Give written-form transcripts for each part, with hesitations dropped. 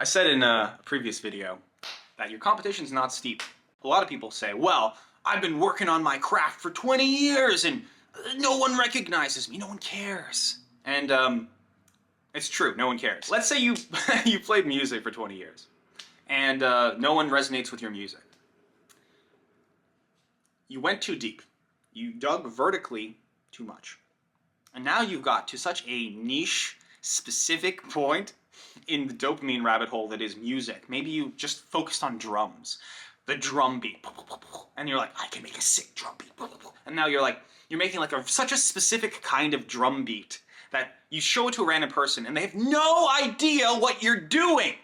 I said in a previous video that your competition's not steep. A lot of people say, well, I've been working on my craft for 20 years and no one recognizes me, no one cares. And it's true, no one cares. Let's say you you played music for 20 years and no one resonates with your music. You went too deep. You dug vertically too much. And now you've got to such a niche, specific point in the dopamine rabbit hole that is music. Maybe you just focused on drums, the drum beat, and you're like, I can make a sick drum beat. And now you're making like such a specific kind of drum beat that you show it to a random person and they have no idea what you're doing.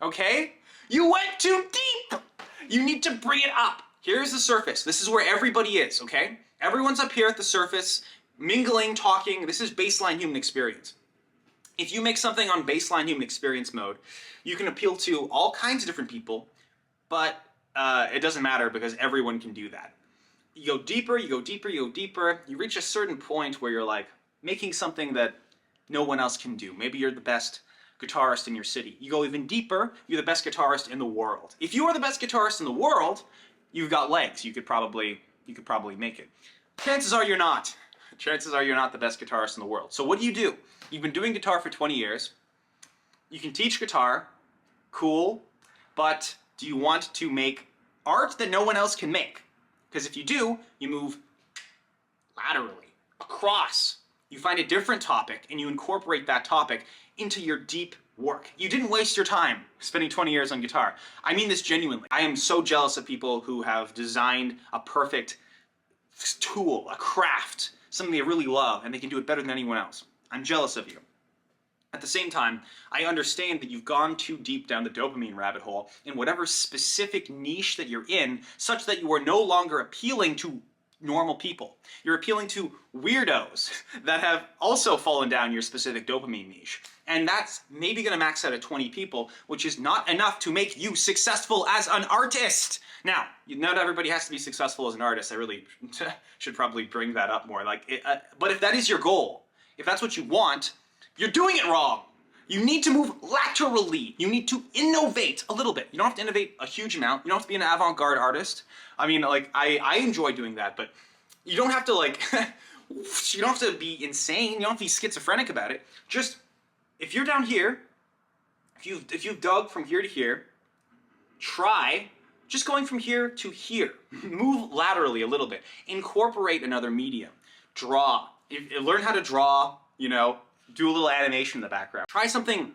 Okay? You went too deep. You need to bring it up. Here's the surface. This is where everybody is, okay? Everyone's up here at the surface, mingling, talking. This is baseline human experience. If you make something on baseline human experience mode, you can appeal to all kinds of different people, but it doesn't matter because everyone can do that. You go deeper, you go deeper, you go deeper. You reach a certain point where you're like making something that no one else can do. Maybe you're the best guitarist in your city. You go even deeper, you're the best guitarist in the world. If you are the best guitarist in the world, you've got legs. You could probably make it. Chances are you're not. Chances are you're not the best guitarist in the world. So what do? You've been doing guitar for 20 years. You can teach guitar. Cool. But do you want to make art that no one else can make? Because if you do, you move laterally, across. You find a different topic and you incorporate that topic into your deep work. You didn't waste your time spending 20 years on guitar. I mean this genuinely. I am so jealous of people who have designed a perfect tool, a craft, something they really love, and they can do it better than anyone else. I'm jealous of you. At the same time, I understand that you've gone too deep down the dopamine rabbit hole in whatever specific niche that you're in, such that you are no longer appealing to normal people. You're appealing to weirdos that have also fallen down your specific dopamine niche. And that's maybe going to max out at 20 people, which is not enough to make you successful as an artist. Now, not everybody has to be successful as an artist. I really should probably bring that up more. But if that is your goal, if that's what you want, you're doing it wrong. You need to move laterally. You need to innovate a little bit. You don't have to innovate a huge amount. You don't have to be an avant-garde artist. I mean, I enjoy doing that, but you don't have to you don't have to be insane. You don't have to be schizophrenic about it. Just, if you're down here, if you've dug from here to here, try just going from here to here. Move laterally a little bit. Incorporate another medium. Draw. Learn how to draw, do a little animation in the background. Try something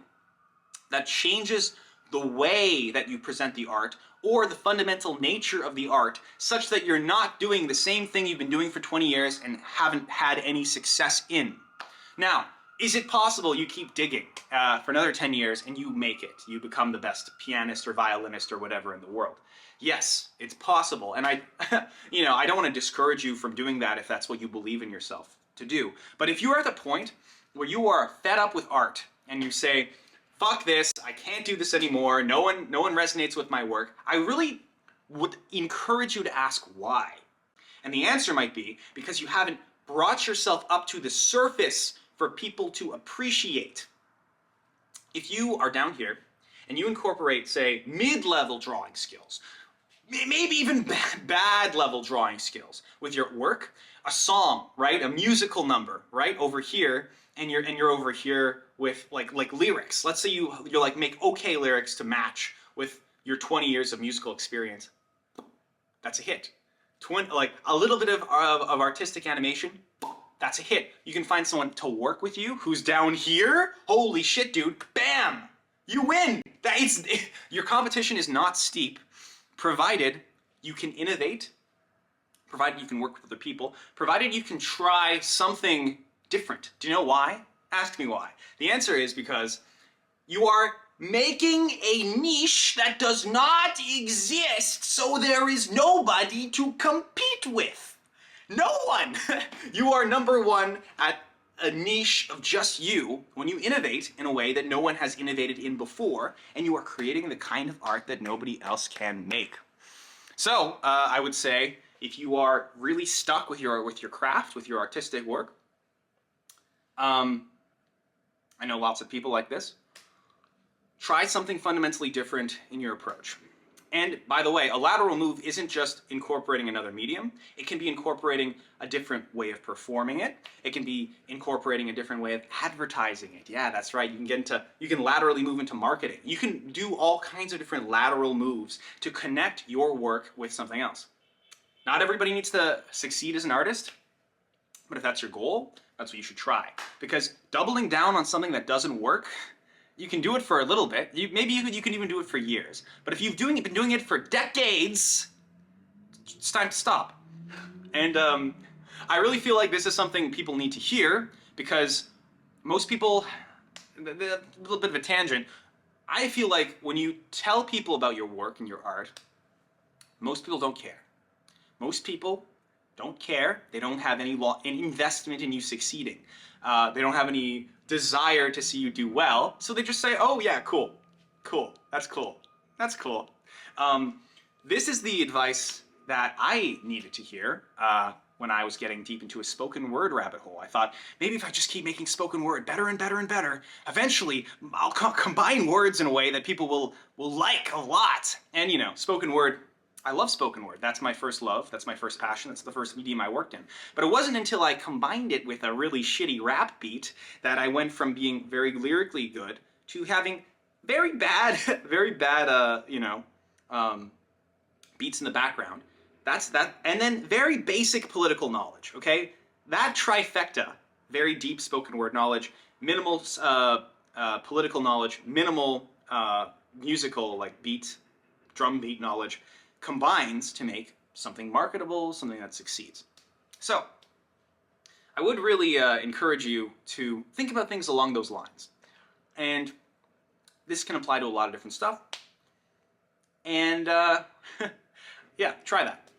that changes the way that you present the art or the fundamental nature of the art such that you're not doing the same thing you've been doing for 20 years and haven't had any success in. Now, is it possible you keep digging for another 10 years and you make it? You become the best pianist or violinist or whatever in the world. Yes, it's possible. And I don't want to discourage you from doing that if that's what you believe in yourself to do. But if you are at the point where you are fed up with art and you say, fuck this, I can't do this anymore, no one resonates with my work, I really would encourage you to ask why. And the answer might be because you haven't brought yourself up to the surface for people to appreciate. If you are down here and you incorporate, say, mid-level drawing skills, maybe even bad level drawing skills with your work, a song, right, a musical number, right, over here, and you're over here with like lyrics. Let's say you're like make okay lyrics to match with your 20 years of musical experience. That's a hit. Like a little bit of artistic animation. That's a hit. You can find someone to work with you who's down here. Holy shit, dude! Bam! You win. Your competition is not steep, provided you can innovate, provided you can work with other people, provided you can try something different. Do you know why? Ask me why. The answer is because you are making a niche that does not exist, so there is nobody to compete with. No one! You are number one at a niche of just you when you innovate in a way that no one has innovated in before, and you are creating the kind of art that nobody else can make. So, I would say, if you are really stuck with your craft, with your artistic work, I know lots of people like this. try something fundamentally different in your approach. And by the way, a lateral move isn't just incorporating another medium. It can be incorporating a different way of performing it. It can be incorporating a different way of advertising it. Yeah, that's right. You can laterally move into marketing. You can do all kinds of different lateral moves to connect your work with something else. Not everybody needs to succeed as an artist, but if that's your goal, that's what you should try. Because doubling down on something that doesn't work, you can do it for a little bit. Maybe you can even do it for years. But if you've been doing it for decades, it's time to stop. And I really feel like this is something people need to hear, because most people, a little bit of a tangent, I feel like when you tell people about your work and your art, most people don't care. Most people don't care. They don't have any investment in you succeeding. They don't have any desire to see you do well, so they just say, oh yeah, cool, that's cool, that's cool. This is the advice that I needed to hear when I was getting deep into a spoken word rabbit hole. I thought, maybe if I just keep making spoken word better and better and better, eventually I'll combine words in a way that people will like a lot. And you know, spoken word, I love spoken word. That's my first love. That's my first passion. That's the first medium I worked in. But it wasn't until I combined it with a really shitty rap beat that I went from being very lyrically good to having very bad, beats in the background. That's that. And then very basic political knowledge, okay? That trifecta, very deep spoken word knowledge, minimal political knowledge, minimal musical, like drum beat knowledge, combines to make something marketable, something that succeeds. So, I would really encourage you to think about things along those lines. And this can apply to a lot of different stuff. And yeah, try that.